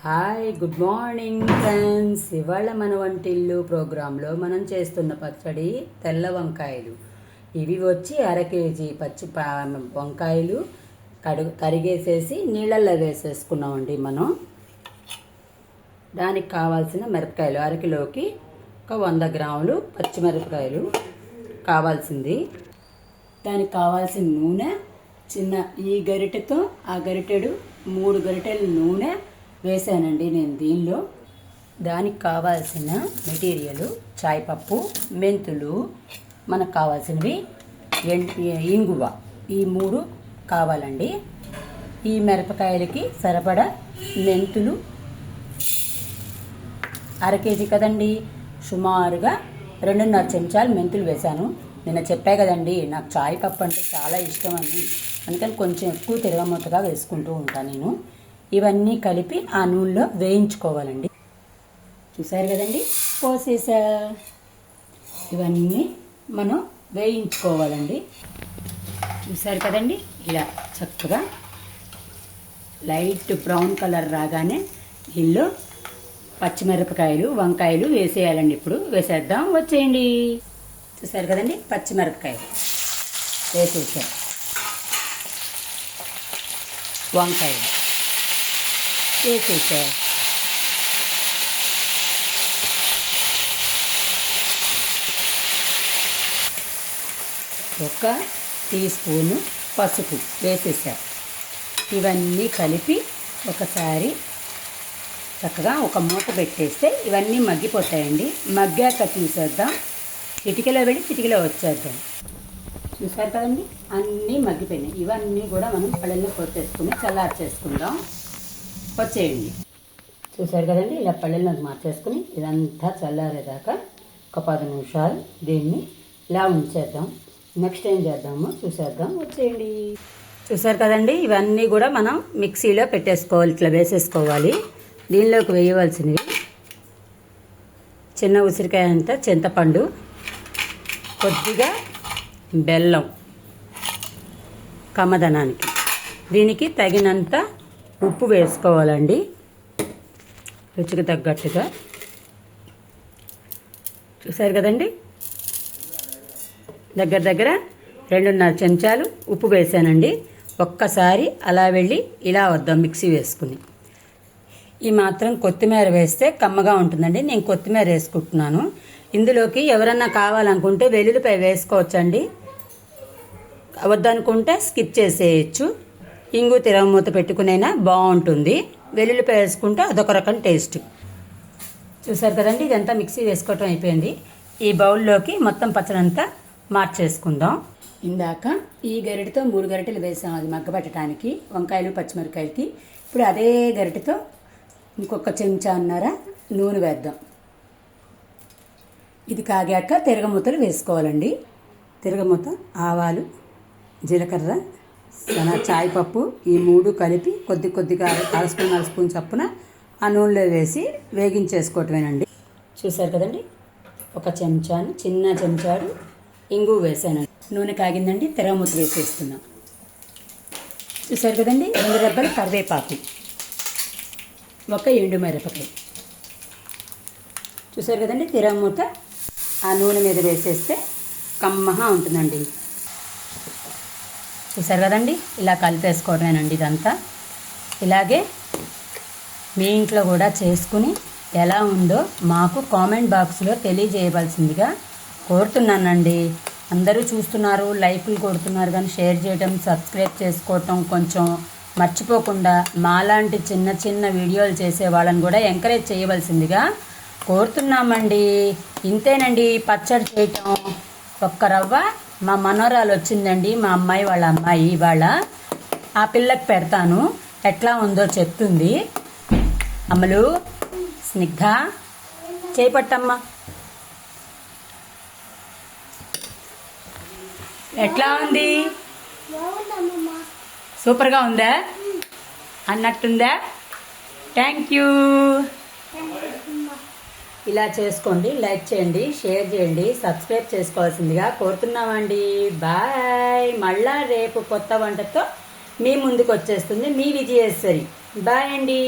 Hi, good morning friends. ఇవాళ మన వంటిల్లు ప్రోగ్రాంలో మనం చేస్తున్న పచ్చడి తెల్ల వంకాయలు. ఇవి వచ్చి 1/2 కేజీ వంకాయలు తరిగేసేసి నీళ్ళల్లో వేసేసుకున్నామండి. మనం దానికి కావాల్సిన మిరపకాయలు 1/2 కిలోకి 100 గ్రాములు పచ్చిమిరపకాయలు కావాల్సింది. దానికి కావాల్సిన నూనె ఈ గరిటెతో ఆ గరిటెడు 3 గరిటెల నూనె వేసానండి నేను దీనిలో. దానికి కావాల్సిన మెటీరియల్ చాయ్ పప్పు, మెంతులు, మనకు కావాల్సినవి ఇంగువ, ఈ 3 కావాలండి. ఈ మిరపకాయలకి సరిపడా మెంతులు 1/2 కేజీ కదండి, సుమారుగా 2.5 చెంచాలు మెంతులు వేశాను. నిన్న చెప్పా కదండి నాకు చాయ్ పప్పు అంటే చాలా ఇష్టం అని, అందుకని కొంచెం ఎక్కువ తిరగమూతగా వేసుకుంటూ ఉంటాను నేను. ఇవన్నీ కలిపి ఆ నూనెలో వేయించుకోవాలండి. చూసారు కదండి, పోసేసా. ఇవన్నీ మనం వేయించుకోవాలండి. చూసారు కదండి, ఇలా చక్కగా లైట్ బ్రౌన్ కలర్ రాగానే ఇల్లు పచ్చిమిరపకాయలు, వంకాయలు వేసేయాలండి. ఇప్పుడు వేసేద్దాం, వచ్చేయండి. చూసారు కదండి, పచ్చిమిరపకాయలు వేసేసా, వంకాయలు వేసేసా, ఒక టీ స్పూను పసుపు వేసేసా. ఇవన్నీ కలిపి ఒకసారి చక్కగా ఒక మూత పెట్టేస్తే ఇవన్నీ మగ్గిపోతాయండి. మగ్గాక తీసేద్దాం, చిటికెలో వెళ్ళి చిటికెలో వచ్చేద్దాం. చూసారు కదండి, అన్నీ మగ్గిపోయినాయి. ఇవన్నీ కూడా మనం పళ్ళెల్లో కొట్టేసుకుని చల్లారి చేసుకుందాం, వచ్చేయండి. చూసారు కదండి, ఇలా పళ్ళెల్లో మార్చేసుకుని ఇదంతా చల్లారేదాకా ఒక 10 నిమిషాలు దీన్ని ఇలా ఉంచేద్దాం. నెక్స్ట్ ఏం చేద్దామో చూసేద్దాం, వచ్చేయండి. చూసారు కదండి, ఇవన్నీ కూడా మనం మిక్సీలో పెట్టేసుకోవాలి, ఇట్లా వేసేసుకోవాలి. దీనిలోకి వేయవలసినవి చిన్న ఉసిరికాయ అంత చింతపండు, కొద్దిగా బెల్లం కమ్మదనానికి, దీనికి తగినంత ఉప్పు వేసుకోవాలండి, రుచికి తగ్గట్టుగా. చూసారు కదండి, దగ్గర 2.5 చెంచాలు ఉప్పు వేసానండి. ఒక్కసారి అలా వెళ్ళి ఇలా వద్దాం మిక్సీ వేసుకుని. ఈ మాత్రం కొత్తిమీర వేస్తే కమ్మగా ఉంటుందండి, నేను కొత్తిమీర వేసుకుంటున్నాను. ఇందులోకి ఎవరన్నా కావాలనుకుంటే వెల్లుల్లిపాయ వేసుకోవచ్చండి, వద్దనుకుంటే స్కిప్ చేసేయచ్చు. ఇంగు తిరగమూత పెట్టుకునైనా బాగుంటుంది, వెల్లుల్లిపాయ వేసుకుంటే అదొక రకం టేస్ట్. చూసారు కదండి, ఇదంతా మిక్సీ వేసుకోవటం అయిపోయింది. ఈ బౌల్లోకి మొత్తం పచ్చడంతా మార్చేసుకుందాం. ఇందాక ఈ గరిటెతో 3 గరిటెలు వేసాం అది మగ్గబెట్టడానికి, వంకాయలు పచ్చిమిరకాయలకి. ఇప్పుడు అదే గరిటెతో ఇంకొక చెంచాన్నర నూనె వేద్దాం. ఇది కాగాక తిరగమూతలు వేసుకోవాలండి. తిరగమూత, ఆవాలు, జీలకర్ర, చాయ్ పప్పు, ఈ 3 కలిపి కొద్దిగా 1/2 స్పూన్ చప్పున ఆ నూనెలో వేసి వేగించేసుకోవటమేనండి. చూసారు కదండి, ఒక చిన్న చెంచాడు ఇంగు వేసానండి. నూనె కాగిందండి, తిరగమూత వేసేస్తున్నాం. చూసారు కదండి, 2 రెబ్బలు కరివేపాకు, ఒక ఎండుమిరపకాయ. చూసారు కదండి, తిరగమూత ఆ నూనె మీద వేసేస్తే కమ్మగా ఉంటుందండి. చూసారు కదండి, ఇలా కలిపేసుకోవడమేనండి ఇదంతా. ఇలాగే మీ ఇంట్లో కూడా చేసుకుని ఎలా ఉందో మాకు కామెంట్ బాక్స్లో తెలియజేయవలసిందిగా కోరుతున్నానండి. అందరూ చూస్తున్నారు, లైకులు కొడుతున్నారు, కానీ షేర్ చేయడం, సబ్స్క్రైబ్ చేసుకోవటం కొంచెం మర్చిపోకుండా మాలాంటి చిన్న వీడియోలు చేసే వాళ్ళని కూడా ఎంకరేజ్ చేయవలసిందిగా కోరుతున్నామండి. ఇంతేనండి పచ్చడి చేయటం. ఒక్క రవ్వ మా మనోరాలు వచ్చిందండి, మా అమ్మాయి వాళ్ళ అమ్మాయి, ఇవాళ ఆ పిల్లకి పెడతాను, ఎట్లా ఉందో చెప్తుంది. అమ్మలు, స్నిగ్ధ చేపట్టమ్మా, ఎట్లా ఉంది? సూపర్గా ఉందా అన్నట్టుందా? Thank you. ఇలా చేసుకోండి, లైక్ చేయండి, షేర్ చేయండి, సబ్స్క్రైబ్ చేసుకోవాల్సిందిగా కోరుతున్నామండి. బాయ్. మళ్ళా రేపు కొత్త వంటతో మీ ముందుకు వచ్చేస్తుంది మీ విజయేశ్వరి. బాయ్ అండి.